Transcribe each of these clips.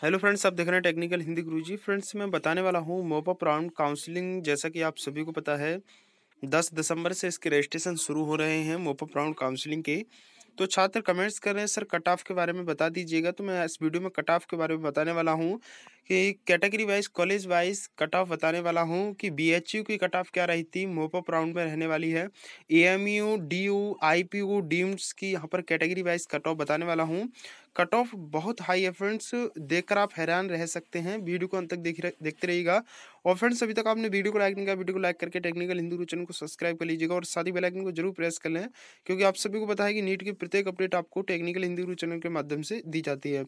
Hello friends, आप देख रहे हैं टेक्निकल हिंदी गुरुजी। फ्रेंड्स, मैं बताने वाला हूँ मोपा राउंड काउंसलिंग। जैसा कि आप सभी को पता है, 10 दिसंबर से इसके रजिस्ट्रेशन शुरू हो रहे हैं मोपा राउंड काउंसलिंग के। तो छात्र कमेंट्स कर रहे हैं, सर कट ऑफ के बारे में बता दीजिएगा। तो मैं इस वीडियो में कट ऑफ के बारे में बताने वाला हूँ कि category wise, college wise cut off बताने वाला हूँ कि बीएचयू की कट ऑफ क्या रही थी, मोपा राउंड में रहने वाली है। एएमयू, डीयू, आईपीयू, डीम्स की यहाँ पर कैटेगरी वाइज कट ऑफ बताने वाला हूँ। कट ऑफ बहुत हाई है फ्रेंड्स, देखकर आप हैरान रह सकते हैं। वीडियो को अंत तक देखते रहिएगा। और फ्रेंड्स, अभी तक आपने वीडियो को लाइक नहीं किया, वीडियो को लाइक करके टेक्निकल हिंदी चैनल को सब्सक्राइब कर लीजिएगा और साथ ही बेल आइकन को जरूर प्रेस कर लें, क्योंकि आप सभी को पता है कि नीट की प्रत्येक अपडेट आपको टेक्निकल हिंदी चैनल के माध्यम से दी जाती है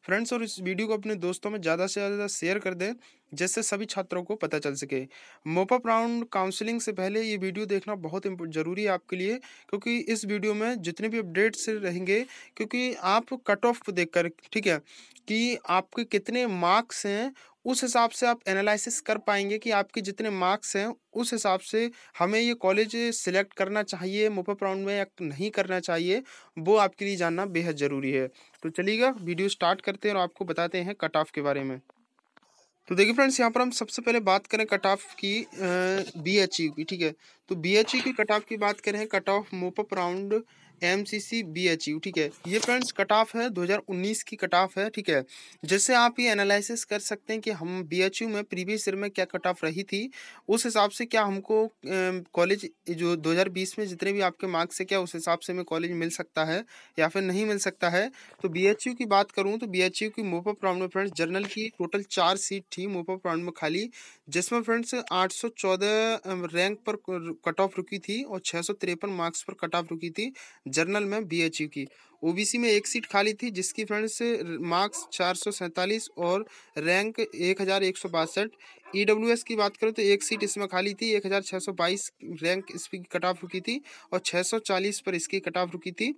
फ्रेंड्स। और इस वीडियो को अपने दोस्तों में ज़्यादा से ज़्यादा शेयर कर दें, जिससे सभी छात्रों को पता चल सके। मोपा राउंड काउंसलिंग से पहले ये वीडियो देखना बहुत जरूरी है आपके लिए, क्योंकि इस वीडियो में जितने भी अपडेट्स रहेंगे, क्योंकि आप कट ऑफ देखकर, ठीक है, कि आपके कितने मार्क्स हैं, उस हिसाब से आप एनालिसिस कर पाएंगे कि आपके जितने मार्क्स हैं उस हिसाब से हमें ये कॉलेज सिलेक्ट करना चाहिए मोपा राउंड में या नहीं करना चाहिए, वो आपके लिए जानना बेहद ज़रूरी है। तो चलिएगा वीडियो स्टार्ट करते हैं और आपको बताते हैं कट ऑफ के बारे में। तो देखिए फ्रेंड्स, यहाँ पर हम सबसे पहले बात करें कट ऑफ की बीएचयू की, ठीक है। तो बीएचयू की कट ऑफ की बात करें, cut off Mopa round MCC BHU, ठीक है। ये फ्रेंड्स कट ऑफ है 2019 की कट ऑफ है, ठीक है। जिससे आप ये एनालिसिस कर सकते हैं कि हम बीएचयू में प्रीवियस ईयर में क्या कट ऑफ रही थी, उस हिसाब से क्या हमको कॉलेज जो 2020 में जितने भी आपके मार्क्स है, क्या उस हिसाब से हमें कॉलेज मिल सकता है या फिर नहीं मिल सकता है। तो बीएचयू की बात करूं तो बीएचयू की मोपा राउंड में फ्रेंड्स जर्नल की टोटल 4 सीट थी मोपा राउंड में खाली, जिसमें फ्रेंड्स 814 रैंक पर कट ऑफ रुकी थी और 653 मार्क्स पर कट ऑफ रुकी थी जर्नल में बीएचयू की। ओबीसी में एक सीट खाली थी, जिसकी फ्रेंड्स मार्क्स 447 और रैंक 1162। ईडब्ल्यूएस की बात करें तो एक सीट इसमें खाली थी, 1622 रैंक इसकी कट ऑफ रुकी थी और 640 पर इसकी कट ऑफ रुकी थी।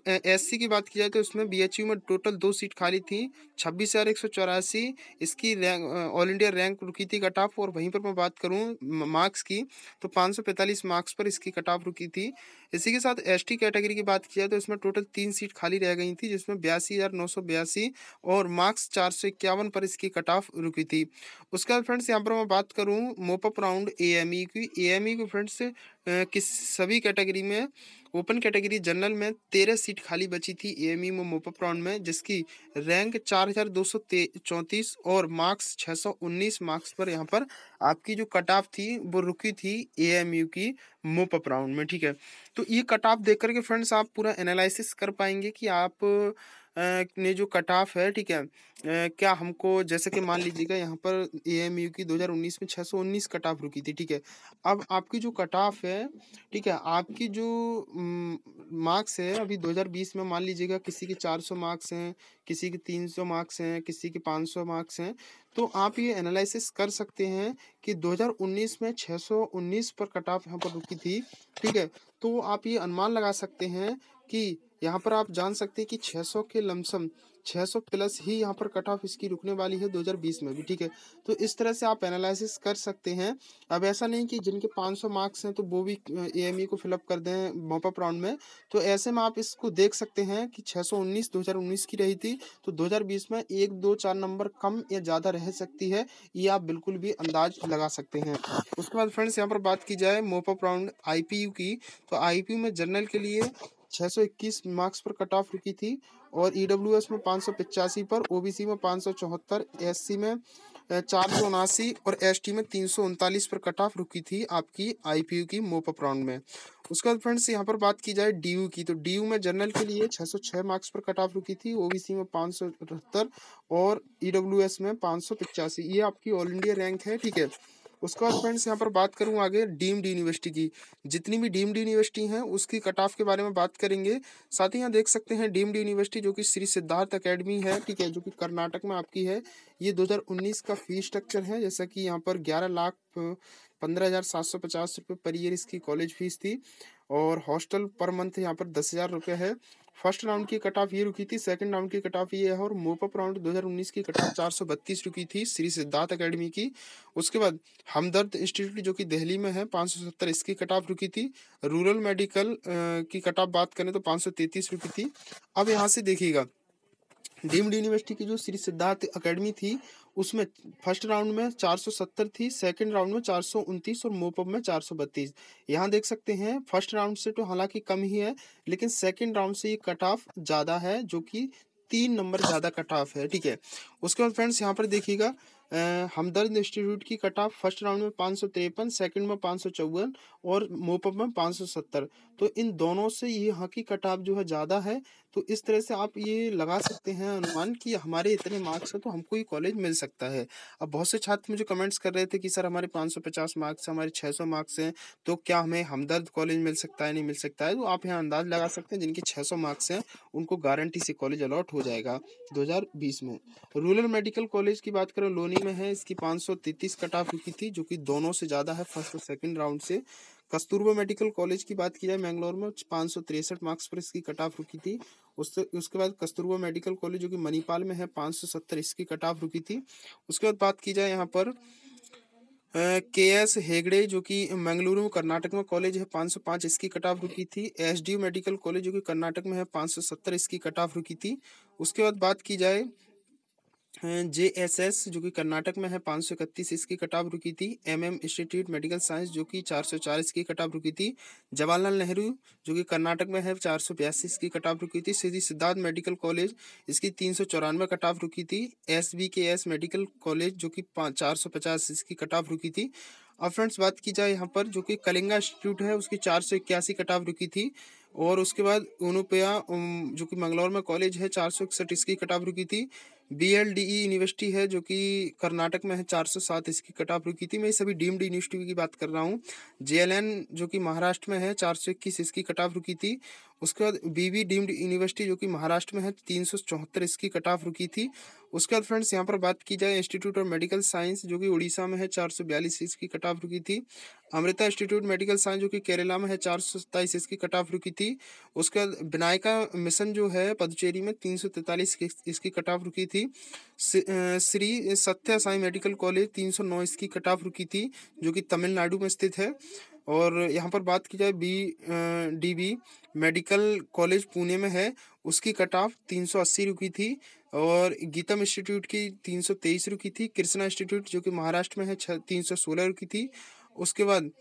एससी की बात की जाए तो उसमें बीएचयू में टोटल 2 सीट खाली थी, 26,184 इसकी रैंक ऑल इंडिया रैंक रुकी थी कट ऑफ। और वहीं पर मैं बात करूं मार्क्स की तो 545 मार्क्स पर इसकी कट ऑफ रुकी थी। इसी के साथ एसटी कैटेगरी की बात की जाए तो इसमें टोटल 3 सीट खाली रह गई थी, जिसमें 82,982 और मार्क्स 451 पर इसकी कट ऑफ रुकी थी। उसके बाद फ्रेंड्स, यहाँ पर मैं बात करूँ मोपा राउंड एएमई की, एएमई की फ्रेंड्स किस सभी कैटेगरी में, ओपन कैटेगरी जनरल में 13 सीट खाली बची थी एएमई में मोपा राउंड में, जिसकी रैंक 4,234 और मार्क्स 619 मार्क्स पर यहाँ पर आपकी जो कट ऑफ थी वो रुकी थी एएमयू की मोपा राउंड में, ठीक है। तो ये कट ऑफ देख करके फ्रेंड्स आप पूरा एनालिसिस कर पाएंगे कि आप ने जो कट ऑफ है, ठीक है, क्या हमको, जैसे कि मान लीजिएगा यहाँ पर एएमयू की 2019 में 619 कट ऑफ रुकी थी, ठीक है। अब आपकी जो कट ऑफ है, ठीक है, आपकी जो मार्क्स है अभी 2020 में, मान लीजिएगा किसी के 400 मार्क्स हैं, किसी के 300 मार्क्स हैं, किसी के 500 मार्क्स हैं, तो आप ये एनालिसिस कर सकते हैं कि 2019 में 619 पर कट ऑफ यहाँ पर रुकी थी, ठीक है। तो आप ये अनुमान लगा सकते हैं कि यहाँ पर आप जान सकते हैं कि 600 के लमसम 600 प्लस ही यहाँ पर कट ऑफ इसकी रुकने वाली है 2020 में भी, ठीक है। तो इस तरह से आप एनालिसिस कर सकते हैं। अब ऐसा नहीं कि जिनके 500 मार्क्स हैं तो वो भी एएमई को फिलअप कर दें मोपा राउंड में। तो ऐसे में आप इसको देख सकते हैं कि 619 2019 की रही थी, तो 2020 में 1 2 4 नंबर कम या ज़्यादा रह सकती है, ये आप बिल्कुल भी अंदाज लगा सकते हैं। उसके बाद फ्रेंड्स, यहाँ पर बात की जाए मोपा राउंड आईपीयू की, तो आईपीयू में जनरल के लिए 621 मार्क्स पर कट ऑफ रुकी थी और ईडब्ल्यूएस में 585 पर, ओबीसी में 574, एससी में 479 और एसटी में 339 पर कट ऑफ रुकी थी आपकी आईपीयू की मोपा राउंड में। उसके बाद फ्रेंड्स, यहाँ पर बात की जाए डीयू की, तो डीयू में जनरल के लिए 606 मार्क्स पर कट ऑफ रुकी थी, ओबीसी में 578 और ईडब्ल्यूएस में 585। ये आपकी ऑल इंडिया रैंक है, ठीक है। उसके बाद फ्रेंड्स, यहाँ पर बात करूँ आगे डीम्ड यूनिवर्सिटी की, जितनी भी डीम्ड यूनिवर्सिटी हैं उसकी कट ऑफ के बारे में बात करेंगे। साथ ही यहाँ देख सकते हैं डीम्ड यूनिवर्सिटी जो कि श्री सिद्धार्थ एकेडमी है, ठीक है, जो कि कर्नाटक में आपकी है। ये 2019 का फीस स्ट्रक्चर है, जैसा कि यहाँ पर 11,15,750 रुपये पर ईयर इसकी कॉलेज फीस थी और हॉस्टल पर मंथ यहाँ पर 10,000 रुपये है। फर्स्ट राउंड की कट ऑफ ये रुकी थी, सेकंड राउंड की कट ऑफ ये है और मोपा राउंड 2019 की कट ऑफ 432 रुकी थी श्री सिद्धार्थ एकेडमी की। उसके बाद हमदर्द इंस्टीट्यूट जो कि दिल्ली में है, 570 इसकी कट ऑफ रुकी थी। रूरल मेडिकल की कट ऑफ बात करें तो 533 रुकी थी। अब यहाँ से देखिएगा डीम्ड यूनिवर्सिटी की जो श्री सिद्धार्थ एकेडमी थी उसमें फर्स्ट राउंड में 470 थी, सेकंड राउंड में 429 और मोपअप में 432। यहाँ देख सकते हैं फर्स्ट राउंड से तो हालांकि कम ही है, लेकिन सेकंड राउंड से ये कट ऑफ ज़्यादा है, जो कि 3 नंबर ज़्यादा कट ऑफ है। ठीक है, उसके बाद फ्रेंड्स यहाँ पर देखिएगा हमदर्द इंस्टीट्यूट की कट ऑफ फर्स्ट राउंड में 553, सेकंड में 554 और मोपअप में 570। तो इन दोनों से ये यहाँ की कट ऑफ जो है ज़्यादा है। तो इस तरह से आप ये लगा सकते हैं अनुमान कि हमारे इतने मार्क्स हैं तो हमको ये कॉलेज मिल सकता है। अब बहुत से छात्र मुझे कमेंट्स कर रहे थे कि सर हमारे 550 मार्क्स हैं, हमारे 600 मार्क्स हैं, तो क्या हमें हमदर्द कॉलेज मिल सकता है, नहीं मिल सकता है। तो आप यहाँ अंदाज लगा सकते हैं जिनके 600 मार्क्स हैं उनको गारंटी से कॉलेज अलॉट हो जाएगा 2020 में। रूरल मेडिकल कॉलेज की बात करें लोनी में है, इसकी 533 कट ऑफ रुकी थी, जो कि दोनों से ज़्यादा है फर्स्ट और सेकेंड राउंड से। कस्तूरबा मेडिकल कॉलेज की बात की जाए मैंगलोर में 563 मार्क्स पर इसकी कट ऑफ रुकी थी। उसके बाद कस्तूरबा मेडिकल कॉलेज जो कि मणिपाल में है 570 इसकी कट ऑफ रुकी थी। उसके बाद बात की जाए यहाँ पर KS हेगड़े जो कि मंगलुरु कर्नाटक में कॉलेज है 505 इसकी कट ऑफ रुकी थी। SDU मेडिकल कॉलेज जो कि कर्नाटक में है 570 इसकी कट ऑफ रुकी थी। उसके बाद बात की जाए JSS जो कि कर्नाटक में है 531 इसकी कट ऑफ रुकी थी। MM इंस्टीट्यूट मेडिकल साइंस जो कि 404 इसकी कट ऑफ रुकी थी। जवाहरलाल नेहरू जो कि कर्नाटक में है 482 इसकी कट ऑफ रुकी थी। श्री सिद्धार्थ मेडिकल कॉलेज इसकी 394 कट ऑफ रुकी थी। SBKS मेडिकल कॉलेज जो कि 450 इसकी कट ऑफ रुकी थी। अब फ्रेंड्स बात की जाए यहाँ पर जो कि कलिंगा इंस्टीट्यूट है उसकी 481 कट ऑफ रुकी थी। और उसके बाद उनुपया जो कि मंगलौर में कॉलेज है 461 इसकी कट ऑफ रुकी थी। BLDE यूनिवर्सिटी है जो कि कर्नाटक में है 407 इसकी कट ऑफ रुकी थी। मैं सभी डीम्ड यूनिवर्सिटी की बात कर रहा हूँ। JLN जो कि महाराष्ट्र में है 421 इसकी कट ऑफ रुकी थी। उसके बाद BB डीम्ड यूनिवर्सिटी जो कि महाराष्ट्र में है 374 इसकी कट ऑफ रुकी थी। उसके बाद फ्रेंड्स यहाँ पर बात की जाए इंस्टीट्यूट ऑफ मेडिकल साइंस जो कि उड़ीसा में है 442 इसकी कट ऑफ रुकी थी। अमृता इंस्टीट्यूट मेडिकल साइंस जो कि केरला में है 427 इसकी कट ऑफ रुकी थी। उसके बाद विनायका मिशन जो है पदुचेरी में 343 इसकी कट ऑफ रुकी थी। श्री सत्य साई मेडिकल कॉलेज 309 इसकी कट ऑफ रुकी थी, जो कि तमिलनाडु में स्थित है। और यहाँ पर बात की जाए DB मेडिकल कॉलेज पुणे में है, उसकी कट ऑफ 380 रुकी थी। और गीतम इंस्टीट्यूट की 323 रुकी थी। कृष्णा इंस्टीट्यूट जो कि महाराष्ट्र में है 316 रुकी थी। उसके बाद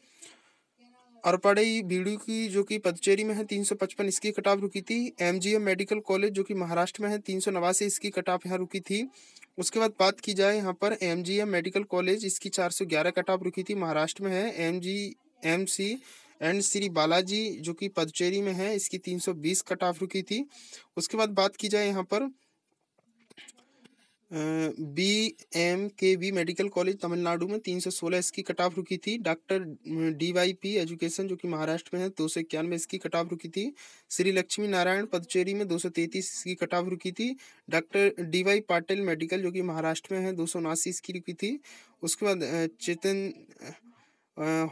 अरपड़ई बीडू की जो कि पदचेरी में है 355 इसकी कट ऑफ रुकी थी। MGM मेडिकल कॉलेज जो कि महाराष्ट्र में है 389 इसकी कट ऑफ यहाँ रुकी थी। उसके बाद बात की जाए यहाँ पर MGM मेडिकल कॉलेज इसकी 411 कट ऑफ रुकी थी, महाराष्ट्र में है। MGMC एंड श्री बालाजी जो कि पदचेरी में है, इसकी 320 कट ऑफ रुकी थी। उसके बाद बात की जाए यहाँ पर BMKB मेडिकल कॉलेज तमिलनाडु में 316 इसकी कट ऑफ रुकी थी। डॉक्टर DYP एजुकेशन जो कि महाराष्ट्र में है 291 इसकी कट ऑफ रुकी थी। श्री लक्ष्मी नारायण पदचेरी में 233 इसकी कट ऑफ रुकी थी। डॉक्टर DY पाटिल मेडिकल जो कि महाराष्ट्र में है 279 इसकी रुकी थी। उसके बाद चेतन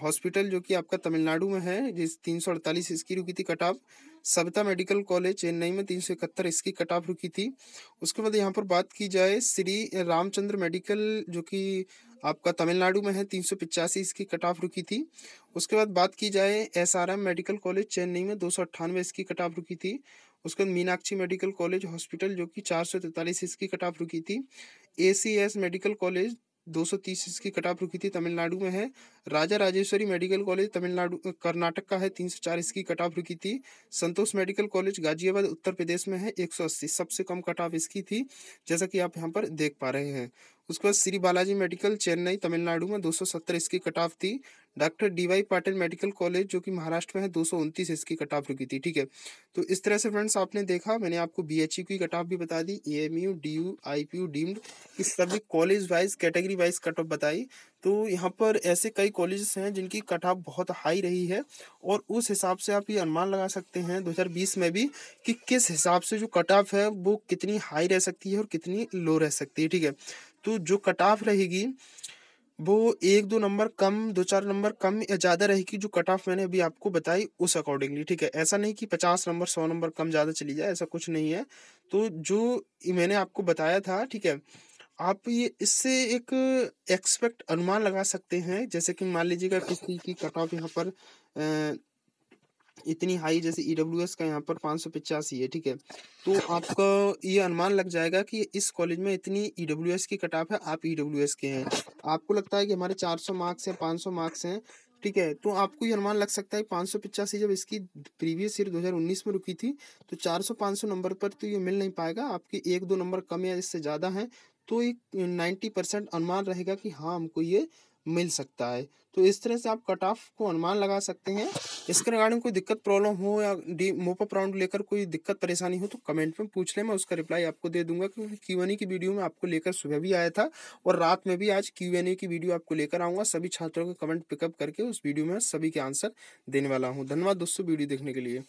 हॉस्पिटल जो कि आपका तमिलनाडु में है जिस 348 इसकी रुकी थी cut off. Savita medical college Chennai में 371 इसकी कट ऑफ रुकी थी। उसके बाद यहाँ पर बात की जाए श्री रामचंद्र मेडिकल जो कि आपका तमिलनाडु में है 385 इसकी कट ऑफ रुकी थी। उसके बाद बात की जाए SRM मेडिकल कॉलेज चेन्नई में 298 इसकी कट ऑफ रुकी थी। उसके बाद मीनाक्षी मेडिकल कॉलेज हॉस्पिटल जो कि 443 इसकी कट ऑफ रुकी थी। ACS मेडिकल कॉलेज 230 इसकी कट ऑफ रुकी थी, तमिलनाडु में है। राजा राजेश्वरी मेडिकल कॉलेज तमिलनाडु कर्नाटक का है 304 इसकी कट ऑफ रुकी थी। संतोष मेडिकल कॉलेज गाजियाबाद उत्तर प्रदेश में है 180 सबसे कम कट ऑफ इसकी थी, जैसा कि आप यहाँ पर देख पा रहे हैं। उसके बाद श्री बालाजी मेडिकल चेन्नई तमिलनाडु में 270 इसकी कट ऑफ थी। Doctor DY Patil medical college जो कि महाराष्ट्र में है 229 इसकी कट ऑफ रुकी थी। ठीक है, तो इस तरह से फ्रेंड्स आपने देखा, मैंने आपको BHU की कट ऑफ भी बता दी, AMU DU IPU डीम्ड इस सभी college wise category wise cut off बताई। तो यहाँ पर ऐसे कई कॉलेजेस हैं जिनकी कट ऑफ बहुत हाई रही है और उस हिसाब से आप ये अनुमान लगा सकते हैं 2020 में भी कि किस हिसाब से जो कट ऑफ है वो कितनी हाई रह सकती है और कितनी लो रह सकती है। ठीक है, तो जो कट ऑफ रहेगी वो 1-2 नंबर कम 2-4 नंबर कम या ज़्यादा रहेगी, जो कट ऑफ मैंने अभी आपको बताई उस अकॉर्डिंगली। ठीक है, ऐसा नहीं कि 50 नंबर 100 नंबर कम ज़्यादा चली जाए, ऐसा कुछ नहीं है। तो जो मैंने आपको बताया था, ठीक है, आप ये इससे एक एक्सपेक्ट अनुमान लगा सकते हैं। जैसे कि मान लीजिएगा किसी की कट ऑफ यहाँ पर इतनी हाई, जैसे ईडब्ल्यूएस का यहाँ पर 585 है, ठीक है। तो आपका ये अनुमान लग जाएगा कि इस कॉलेज में इतनी ईडब्ल्यूएस की कट ऑफ है, आप ईडब्ल्यूएस के हैं। आपको लगता है कि हमारे 400 मार्क्स हैं, 500 मार्क्स हैं, ठीक है, तो आपको ये अनुमान लग सकता है 585 जब इसकी प्रीवियस ईयर 2019 में रुकी थी, तो 400-500 नंबर पर तो ये मिल नहीं पाएगा, आपके 1-2 नंबर कम या इससे ज़्यादा हैं, तो एक 90% अनुमान रहेगा कि हाँ, हमको ये मिल सकता है। तो इस तरह से आप कट ऑफ को अनुमान लगा सकते हैं। इसके रिगार्डिंग कोई दिक्कत प्रॉब्लम हो या मोपअप राउंड लेकर कोई दिक्कत परेशानी हो तो कमेंट में पूछ लें, मैं उसका रिप्लाई आपको दे दूंगा, क्योंकि Q&A की वीडियो में आपको लेकर सुबह भी आया था और रात में भी आज Q&A की वीडियो आपको लेकर आऊंगा। सभी छात्रों के कमेंट पिकअप करके उस वीडियो में सभी के आंसर देने वाला हूँ। धन्यवाद दोस्तों वीडियो देखने के लिए।